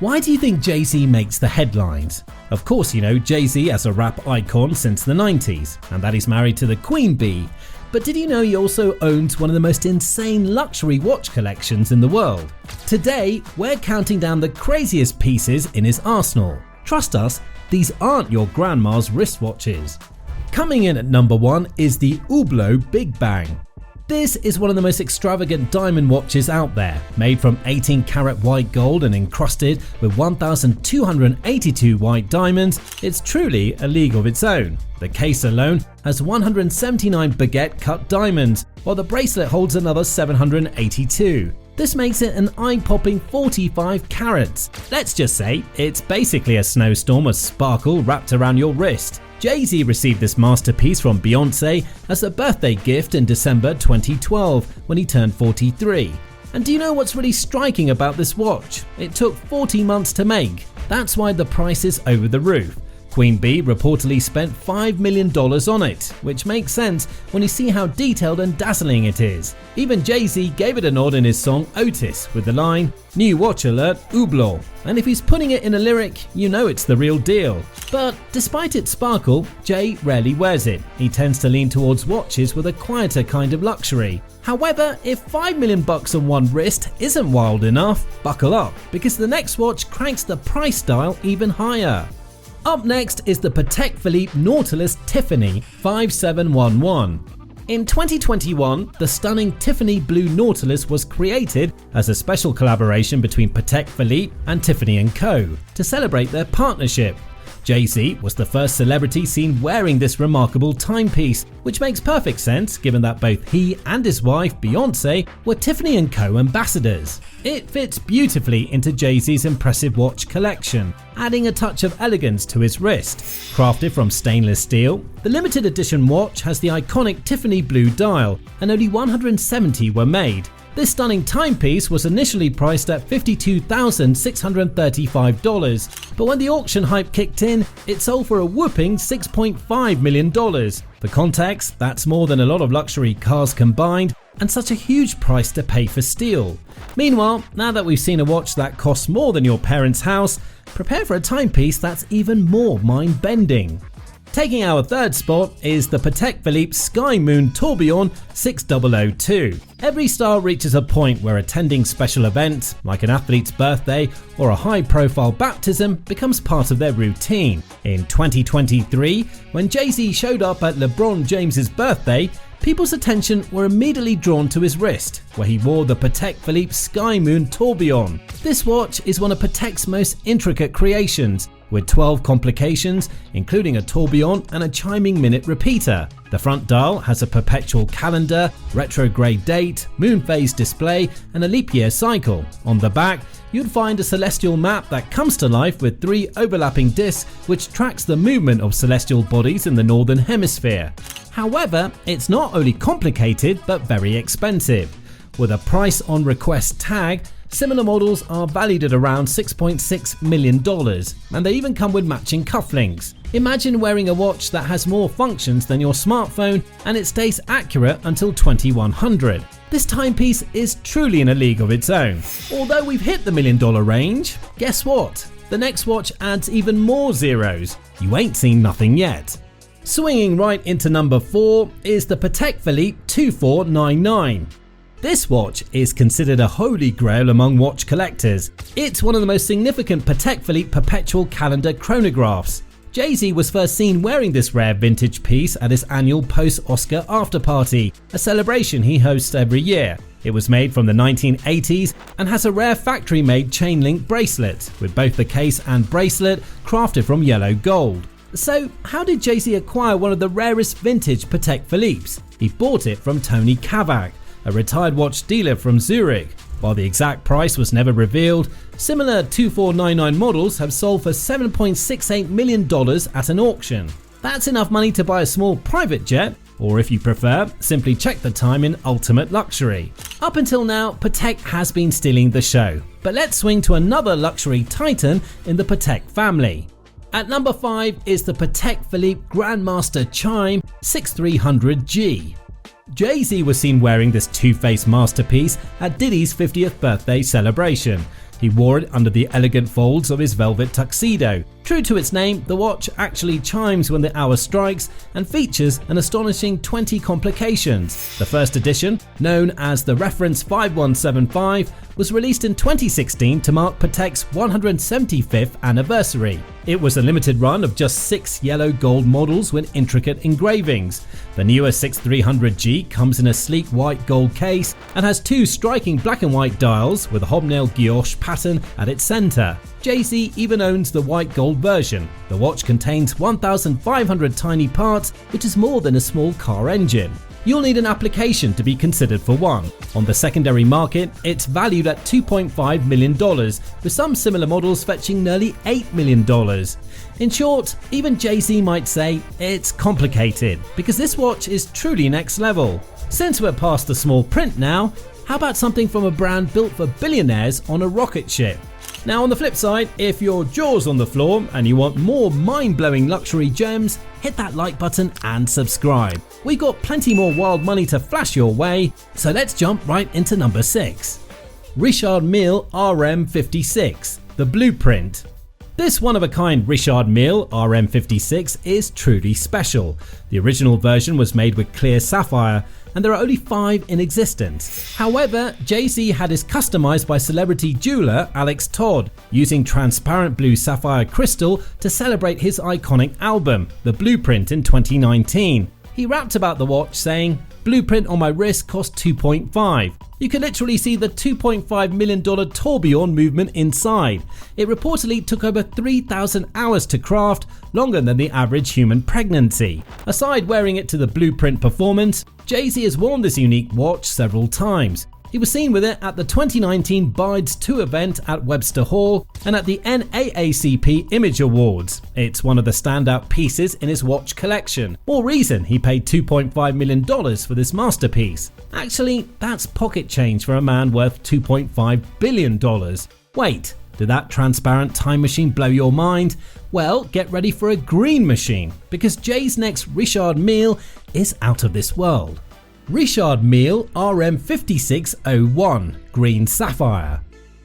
Why do you think Jay-Z makes the headlines? Of course you know Jay-Z as a rap icon since the 90s, and that he's married to the Queen Bee. But did you know he also owns one of the most insane luxury watch collections in the world? Today, we're counting down the craziest pieces in his arsenal. Trust us, these aren't your grandma's wristwatches. Coming in at number 1 is the Hublot Big Bang. This is one of the most extravagant diamond watches out there, made from 18 karat white gold and encrusted with 1,282 white diamonds. It's truly a league of its own. The case alone has 179 Piguet cut diamonds, while the bracelet holds another 782. This makes it an eye-popping 45 carats. Let's just say it's basically a snowstorm of sparkle wrapped around your wrist. Jay-Z received this masterpiece from Beyoncé as a birthday gift in December 2012 when he turned 43. And do you know what's really striking about this watch? It took 40 months to make. That's why the price is over the roof. Queen Bee reportedly spent $5 million on it, which makes sense when you see how detailed and dazzling it is. Even Jay-Z gave it a nod in his song Otis with the line, "New watch alert, Hublot." And if he's putting it in a lyric, you know it's the real deal. But despite its sparkle, Jay rarely wears it. He tends to lean towards watches with a quieter kind of luxury. However, if $5 million on one wrist isn't wild enough, buckle up, because the next watch cranks the price dial even higher. Up next is the Patek Philippe Nautilus Tiffany 5711. In 2021, the stunning Tiffany Blue Nautilus was created as a special collaboration between Patek Philippe and Tiffany Co. to celebrate their partnership. Jay-Z was the first celebrity seen wearing this remarkable timepiece, which makes perfect sense given that both he and his wife, Beyoncé, were Tiffany Co. ambassadors. It fits beautifully into Jay-Z's impressive watch collection, adding a touch of elegance to his wrist. Crafted from stainless steel, the limited edition watch has the iconic Tiffany blue dial, and only 170 were made. This stunning timepiece was initially priced at $52,635, but when the auction hype kicked in, it sold for a whopping $6.5 million. For context, that's more than a lot of luxury cars combined, and such a huge price to pay for steel. Meanwhile, now that we've seen a watch that costs more than your parents' house, prepare for a timepiece that's even more mind-bending. Taking our third spot is the Patek Philippe Sky Moon Tourbillon 6002. Every star reaches a point where attending special events, like an athlete's birthday or a high-profile baptism, becomes part of their routine. In 2023, when Jay-Z showed up at LeBron James's birthday, people's attention were immediately drawn to his wrist, where he wore the Patek Philippe Sky Moon Tourbillon. This watch is one of Patek's most intricate creations, with 12 complications, including a tourbillon and a chiming minute repeater. The front dial has a perpetual calendar, retrograde date, moon phase display, and a leap year cycle. On the back, you'd find a celestial map that comes to life with 3 overlapping discs which tracks the movement of celestial bodies in the northern hemisphere. However, it's not only complicated but very expensive. With a price on request tag, similar models are valued at around $6.6 million, and they even come with matching cufflinks. Imagine wearing a watch that has more functions than your smartphone and it stays accurate until 2100. This timepiece is truly in a league of its own. Although we've hit the $1 million range, guess what? The next watch adds even more zeros. You ain't seen nothing yet. Swinging right into number 4 is the Patek Philippe 2499. This watch is considered a holy grail among watch collectors. It's one of the most significant Patek Philippe Perpetual calendar chronographs. Jay-Z was first seen wearing this rare vintage piece at his annual post-Oscar after party, a celebration he hosts every year. It was made from the 1980s and has a rare factory-made chain-link bracelet, with both the case and bracelet crafted from yellow gold. So how did Jay-Z acquire one of the rarest vintage Patek Philippe's? He bought it from Tony Kavak, a retired watch dealer from Zurich. While the exact price was never revealed, similar 2499 models have sold for $7.68 million at an auction. That's enough money to buy a small private jet, or if you prefer, simply check the time in ultimate luxury. Up until now, Patek has been stealing the show, but let's swing to another luxury titan in the Patek family. At number 5 is the Patek Philippe Grandmaster Chime 6300G. Jay-Z was seen wearing this two-faced masterpiece at Diddy's 50th birthday celebration. He wore it under the elegant folds of his velvet tuxedo. True to its name, the watch actually chimes when the hour strikes and features an astonishing 20 complications. The first edition, known as the Reference 5175, was released in 2016 to mark Patek's 175th anniversary. It was a limited run of just 6 yellow gold models with intricate engravings. The newer 6300G comes in a sleek white gold case and has 2 striking black and white dials with a hobnail guilloche pattern at its center. Jay-Z even owns the white gold version. The watch contains 1,500 tiny parts, which is more than a small car engine. You'll need an application to be considered for one. On the secondary market, it's valued at $2.5 million, with some similar models fetching nearly $8 million. In short, even Jay-Z might say it's complicated, because this watch is truly next level. Since we're past the small print now, how about something from a brand built for billionaires on a rocket ship? Now on the flip side, if your jaw's on the floor and you want more mind-blowing luxury gems, hit that like button and subscribe. We've got plenty more wild money to flash your way, so let's jump right into number 6. Richard Mille RM56, the blueprint. This one-of-a-kind Richard Mille RM56 is truly special. The original version was made with clear sapphire, and there are only 5 in existence. However, Jay-Z had his customized by celebrity jeweler Alex Todd, using transparent blue sapphire crystal to celebrate his iconic album, The Blueprint, in 2019. He rapped about the watch saying, "Blueprint on my wrist cost $2.5. You can literally see the $2.5 million tourbillon movement inside. It reportedly took over 3,000 hours to craft, longer than the average human pregnancy." Aside wearing it to the Blueprint performance, Jay-Z has worn this unique watch several times. He was seen with it at the 2019 Bides 2 event at Webster Hall and at the NAACP Image Awards. It's one of the standout pieces in his watch collection. More reason he paid $2.5 million for this masterpiece. Actually, that's pocket change for a man worth $2.5 billion. Wait, did that transparent time machine blow your mind? Well, get ready for a green machine, because Jay's next Richard Mille is out of this world. Richard Mille RM5601 Green Sapphire.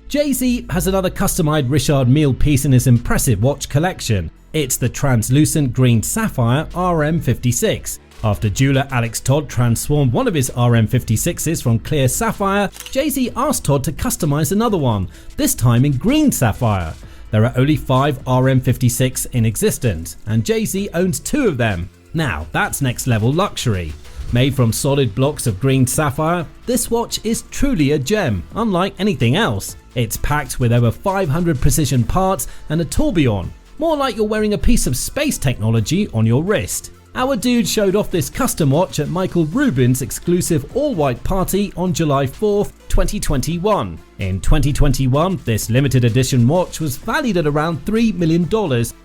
Jay-Z has another customized Richard Mille piece in his impressive watch collection. It's the translucent green sapphire RM56. After jeweler Alex Todd transformed one of his RM56s from clear sapphire, Jay-Z asked Todd to customize another one, this time in green sapphire. There are only 5 RM56 in existence, and Jay-Z owns 2 of them. Now that's next level luxury. Made from solid blocks of green sapphire, this watch is truly a gem, unlike anything else. It's packed with over 500 precision parts and a tourbillon, more like you're wearing a piece of space technology on your wrist. Our dude showed off this custom watch at Michael Rubin's exclusive all-white party on July 4th, 2021. In 2021, this limited edition watch was valued at around $3 million,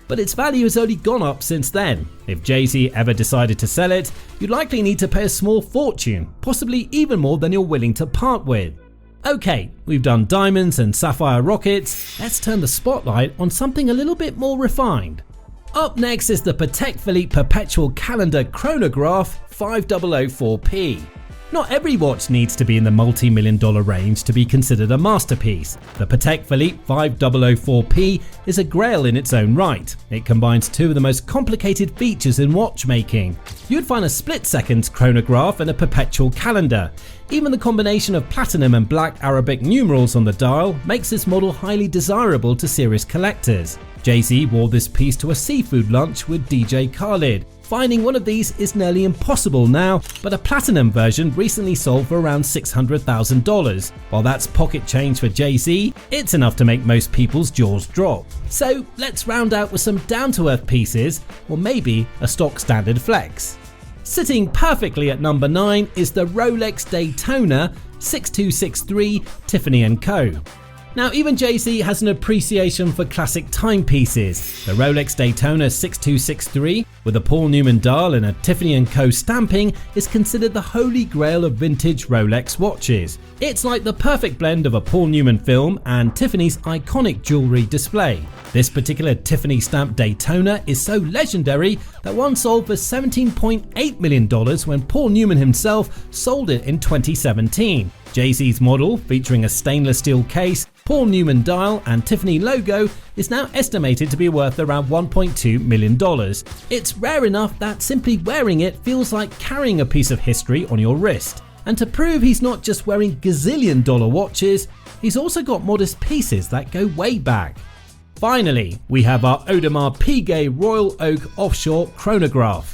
but its value has only gone up since then. If Jay-Z ever decided to sell it, you'd likely need to pay a small fortune, possibly even more than you're willing to part with. Okay, we've done diamonds and sapphire rockets, let's turn the spotlight on something a little bit more refined. Up next is the Patek Philippe Perpetual Calendar Chronograph 5004P. Not every watch needs to be in the multi-million-dollar range to be considered a masterpiece. The Patek Philippe 5004P is a grail in its own right. It combines 2 of the most complicated features in watchmaking. You'd find a split-seconds chronograph and a perpetual calendar. Even the combination of platinum and black Arabic numerals on the dial makes this model highly desirable to serious collectors. Jay-Z wore this piece to a seafood lunch with DJ Khaled. Finding one of these is nearly impossible now, but a platinum version recently sold for around $600,000. While that's pocket change for Jay-Z, it's enough to make most people's jaws drop. So let's round out with some down-to-earth pieces, or maybe a stock standard flex. Sitting perfectly at number 9 is the Rolex Daytona 6263 Tiffany Co. Now, even Jay-Z has an appreciation for classic timepieces. The Rolex Daytona 6263, with a Paul Newman dial and a Tiffany Co stamping, is considered the holy grail of vintage Rolex watches. It's like the perfect blend of a Paul Newman film and Tiffany's iconic jewelry display. This particular Tiffany stamped Daytona is so legendary that one sold for $17.8 million when Paul Newman himself sold it in 2017. Jay-Z's model, featuring a stainless steel case, Paul Newman dial and Tiffany logo is now estimated to be worth around $1.2 million. It's rare enough that simply wearing it feels like carrying a piece of history on your wrist. And to prove he's not just wearing gazillion-dollar watches, he's also got modest pieces that go way back. Finally, we have our Audemars Piguet Royal Oak Offshore Chronograph.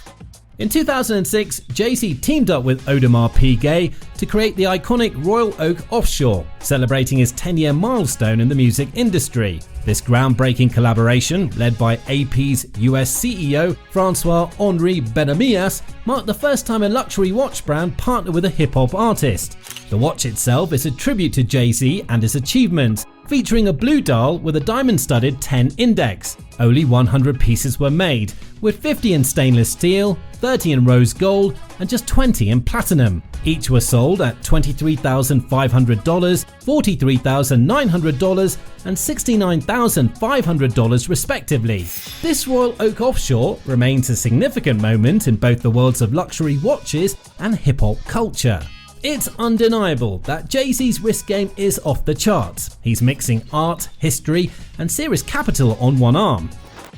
In 2006, Jay-Z teamed up with Audemars Piguet to create the iconic Royal Oak Offshore, celebrating his 10-year milestone in the music industry. This groundbreaking collaboration, led by AP's US CEO Francois-Henri Benamias, marked the first time a luxury watch brand partnered with a hip-hop artist. The watch itself is a tribute to Jay-Z and his achievements, featuring a blue dial with a diamond-studded 10 index. Only 100 pieces were made, with 50 in stainless steel, 30 in rose gold, and just 20 in platinum. Each were sold at $23,500, $43,900, and $69,500 respectively. This Royal Oak Offshore remains a significant moment in both the worlds of luxury watches and hip-hop culture. It's undeniable that Jay-Z's wrist game is off the charts. He's mixing art, history, and serious capital on one arm.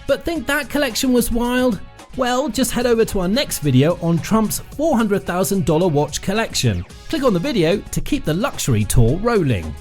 But think that collection was wild? Well, just head over to our next video on Trump's $400,000 watch collection. Click on the video to keep the luxury tour rolling.